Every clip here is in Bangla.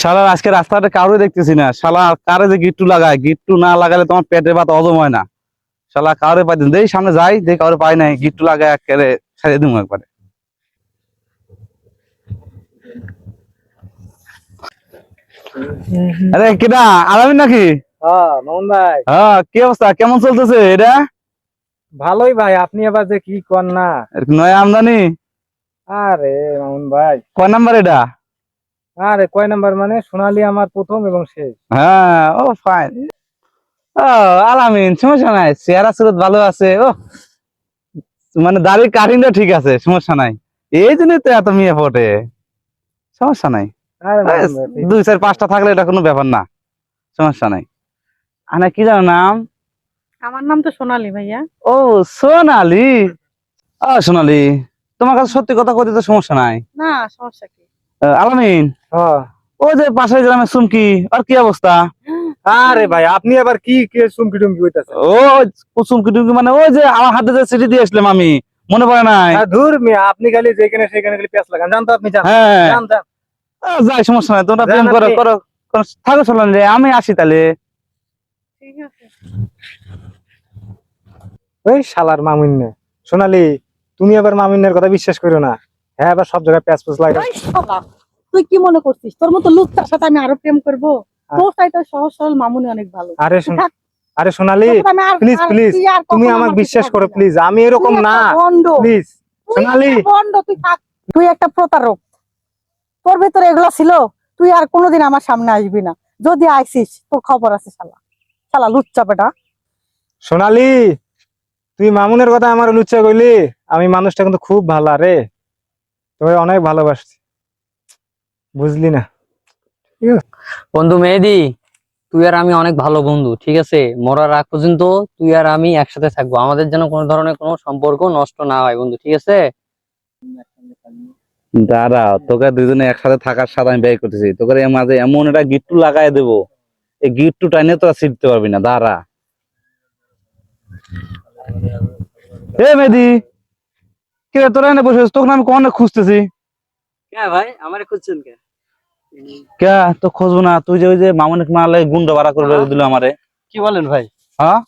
শালা আজকে রাস্তাটা কারোই দেখতেছি না। শালা কারে যে গিট্টু লাগায়, গিট্টু না লাগালে তোমার পেটের ভাত হজম হয় না। শালা কারে পাই দিন দেই, সামনে যাই দেই কারোর পাই নাই, গিট্টু লাগায় একেবারে ছাড়িয়ে দিব একবারে। আরে কেডা, আলামিন নাকি? হ্যাঁ মামুন ভাই। হ্যাঁ, কি অবস্থা, কেমন চলতেছে এটা? ভালোই ভাই, আপনি আবার যে কি কর না। নয়া আমদানি? আরে মামুন ভাই, কয় নাম্বার এটা? আরে কয় নাম্বার মানে সোনালী আমার প্রথম এবং শেষ। হ্যাঁ, ও ফাইন। ও আলামিন, সমস্যা নাই, চেহারা সুরত ভালো আছে। ও মানে দাড়ির কাটিংটা ঠিক আছে, সমস্যা নাই। এই জন্যই তো এত মেয়ে ফোটে। সমস্যা নাই। আরে মামুন ভাই ঠিক দুই আছে। চার পাঁচটা থাকলে এটা কোনো ব্যাপার না, সমস্যা নাই। আনা কি জানো নাম? আমার নাম তো সোনালী ভাইয়া। ও সোনালি। ও সোনালি, তোমার কাছে সত্যি কথা কইতে তো সমস্যা নাই। না, সমস্যা কি? আলামিন, হ্যাঁ। ওই যে পাশের গ্রামের সুমকি, আর কি অবস্থা? আরে ভাই আপনি আবার কি কে চুমকি টুমকি হইতাছেন? ও সুমকি টুমকি মানে ওই যে আমার হাতে যে চিঠি দিয়ে আসলাম আমি, মনে পড়ে নাই? ধুর মিয়া, আপনি খালি যেখানে সেখানে খালি পেঁচ লাগান, জান তো আপনি যান। হ্যাঁ, যান যান যাই, সমস্যা নাই, তোমরা যান প্রেম করো আপনি। করো করো, থাকো সোনালি, আমি আসি তাহলে। ঠিক আছে। ওই শালার মামুন্নে। সোনালী, তুমি আবার মামুন্নের কথা বিশ্বাস করো না। হ্যাঁ, আবার সব জায়গায় প্যাচ পুচ লাগে। ওই শালা, তুই কি মনে করছিস তোর মতো লুচ্চার সাথে আমি আরো প্রেম করবো? তোর চাইতে সহজ সরল মামুনি অনেক ভালো। আরে তুই থাক, আরে সোনালী, তোর সাথে আমি প্লিজ প্লিজ, তুই আর তুমি কখনো আমাকে আমার বিশ্বাস পিছে করো থাকবি না। প্লিজ, আমি এরকম তুই না। একটা ভণ্ড, প্লিজ তুই সোনালী। একটা ভণ্ড, তুই থাক। তুই একটা প্রতারক, তোর ভেতরে এগুলো ছিল। তুই আর কোনোদিন আমার সামনে আসবি না। যদি আইসিস তোর খবর আছে শালা, শালা লুচ্চা বেটা। সোনালী, তুই মামুনের কথা আমার লুচ্চা কইলি। আমি মানুষটা কিন্তু খুব ভালো রে, তোকে অনেক ভালোবাসছি, বুঝলি না? ঠিক আছে। বন্ধু মেহেদি, তুই আর আমি অনেক ভালো বন্ধু, ঠিক আছে? মরার আগ পর্যন্ত তুই আর আমি একসাথে থাকবো, আমাদের যেন কোনো ধরনের কোনো সম্পর্ক নষ্ট না হয় বন্ধু, ঠিক আছে? দাঁড়া, তোকে দুজনে একসাথে থাকার সাথে আমি ব্যয় করতেছি, তোকে এর মাঝে এমন একটা গিট্টু লাগাই দেবো, এই গিট্টু টাইনে তোরা ছিটতে পারবি না। দাঁড়া। এ মেদি, কে রে, তোরা এনে বসে আছিস? তোকে না আমি কখন খুঁজতেছি। হ্যাঁ ভাই, আমারে খুঁজছেন কে? কে তো খুঁজবো না? তুই যে ওই যে মামুনিক মারলে গুন্ড ভাড়া করে দিল আমারে। কি বলেন ভাই? হ্যাঁ,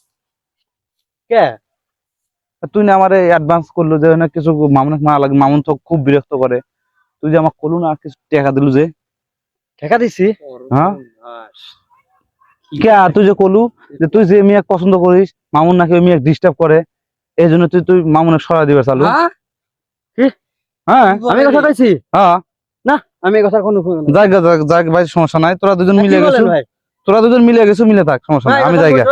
কে? তুই না আমারে অ্যাডভান্স করলো যে না কিছু মামুনিক মারা লাগে, মামুন তো খুব বিরক্ত করে। তুই যে আমাকে করলু না আর কিছু টাকা দিলু যে। টাকা দিছি? হ্যাঁ, কে তুই যে করলু যে তুই যে মেয়ে পছন্দ করিস, মামুন নাকি ওই মেয়ে ডিস্টার্ব করে, এই জন্য তুই তুই মামুনের সরা দিবে চালু। হ্যাঁ? হ্যাঁ, আমি কথা কইছি? হ্যাঁ, না, আমি এই কথা কোনো যাই যাই ভাই, সমস্যা নাই, তোরা দুজন মিলে গেছো। ভাই? তোরা দুজন মিলে গেছো, মিলে থাক, সমস্যা নাই, আমি জায়গা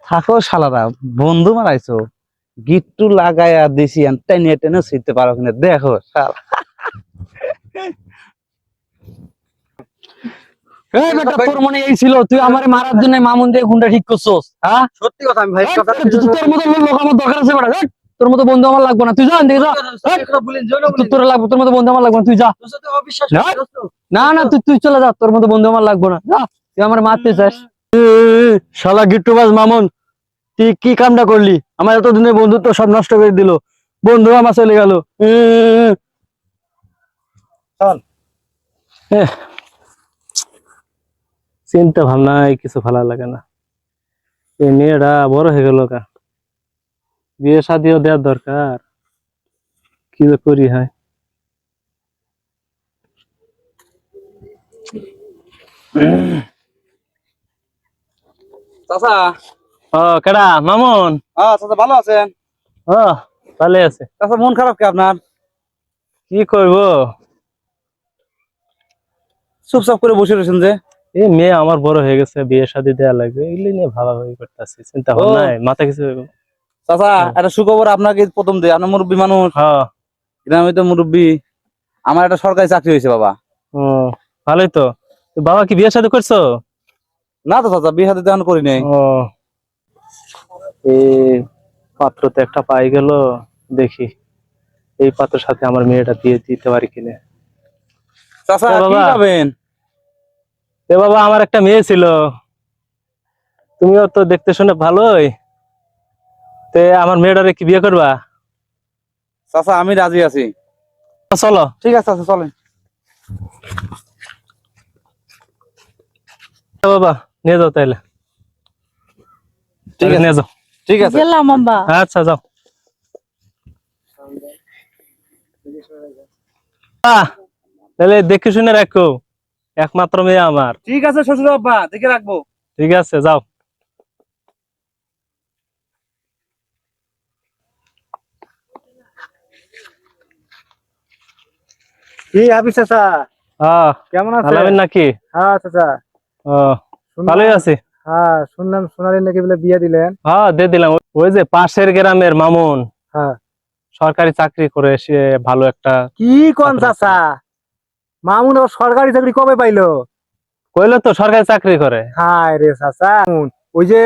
থাকো। শালারা বন্ধু মারাইছো, গিট্টু লাগাইয়া দিছি, টেনে টেনে ছিটতে পারো কিনা দেখো শালা। এই বেটা, তোর মনে এই ছিল তুই আমারে মারার জন্য মামুন দিয়ে গুন্ডা ঠিক করছস? হ্যাঁ, সত্যি কথা আমি ভাই তোর মতো লোক আমার দরকার আছে বেটা। হেৎ, তোর মতো বন্ধু আমার লাগবে না, তুই যা দেখে যা। তোর লাগবে, তোর মতো বন্ধু আমার লাগবে না, তুই যা। না না, তুই তুই চলে যা, তোর মতো বন্ধু আমার লাগবে না, যা। তুই আমার মারতে চাস? শালা গিট্টুবাজ মামুন, তুই কি কামটা করলি? আমার এতদিনের বন্ধুত্ব সব নষ্ট করে দিল, বন্ধু আমার চলে গেল। চল। চিন্তা ভাবনায় কিছু ভালো লাগে না। এই মেয়েটা বড় হয়ে গেল, কা বিয়ে শাদিও দেওয়ার দরকার, কি যে করি হয়। চাচা। ও কেডা? মামুন? চাচা ভালো আছেন? ও ভালো আছে। চাচা মন খারাপ কে আপনার? কি করবো, চুপচাপ করে বসে রয়েছেন যে? এই মেয়ে আমার বড় হয়ে গেছে, বিয়ে শাদী দেওয়া লাগবে, এগুলি নিয়ে ভাবাভাবি করতেছি, চিন্তা ভাবনায় মাথা কিছু। চাচা একটা সুখবর আপনাকে প্রথম দিয়ে, আপনার মুরব্বী মানুষ, হ্যাঁ। গ্রামে তো মুরব্বী। আমার একটা সরকারি চাকরি হয়েছে বাবা। ও ভালোই তো। তো বাবা কি বিয়ে শাদী করছো? না তো চাচা, বিয়ে শাদী এখন করি নাই। ও, এই পাত্র তো একটা পাই গেল, দেখি এই পাত্রের সাথে আমার মেয়েটা দিয়ে দিতে পারি কিনা। চাচা এ কি বাবা, খাবেন? এ বাবা, আমার একটা মেয়ে ছিল, তুমিও তো দেখতে শুনে ভালোই, তে আমার মেয়েটারে কি বিয়ে করবা? চাচা আমি রাজি আছি। চলো। ঠিক আছে আচ্ছা চলেন। বাবা নিয়ে যাও তাইলে। ঠিক আছে নিয়ে যাও। ঠিক আছে গেলাম আম্বা। আচ্ছা যাও। তাহলে দেখে শুনে রাখো, একমাত্র মেয়ে আমার। ঠিক আছে শ্বশুর আব্বা দেখে রাখবো। ঠিক আছে যাও। কি হাবিব চাচা, হ্যাঁ কেমন আছে? আলামিন নাকি? হ্যাঁ চাচা, ও শুনলাম- ভালোই আছি। হ্যাঁ শুনলাম সোনালী নাকি বলে বিয়ে দিলেন। হ্যাঁ দিয়ে দিলাম। ওই যে পাশের গ্রামের মামুন হ্যাঁ। সরকারি চাকরি করে, সে ভালো একটা। কি কোন চাচা, মামুন আবার সরকারি চাকরি কবে পাইলো? কইলো তো সরকারি চাকরি করে। হায় রে চাচা, ওই যে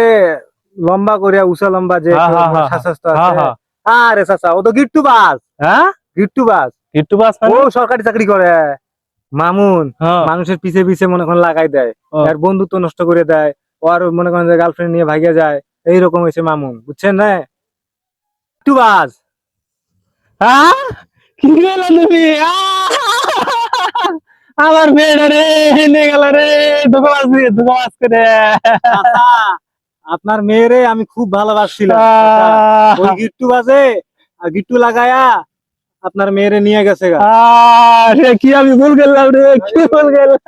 লম্বা করে উঁচা লম্বা যে হ্যাঁ, হ্যাঁ, হ্যাঁ, স্বাস্থ্য হ্যাঁ, আছে। হ্যাঁ। আরে চাচা ও তো গিট্টু বাস, হ্যাঁ গিট্টু বাস। একটু বাস ও সরকারি চাকরি করে। মামুন হ্যাঁ মানুষের পিছে পিছে মনে করেন লাগাই দেয়, ও। আর বন্ধুত্ব নষ্ট করে দেয়, ও আর মনে করেন যে গার্লফ্রেন্ড নিয়ে ভাগিয়ে যায়। এইরকম হয়েছে মামুন, বুঝছেন না? গিট্টু বাস। হ্যাঁ কি বলো তুমি? আমার মেয়েটা রে নিয়ে গেল রে, দুঃখ করে। চাচা, আপনার মেয়েরে আমি খুব ভালোবাসছিলাম চাচা। ওই গিট্টু বাজে আর গিট্টু লাগায়া আপনার মেয়েরে নিয়ে গেছে গা। কি আমি ভুল গেলাম রে, কি ভুল গেলাম।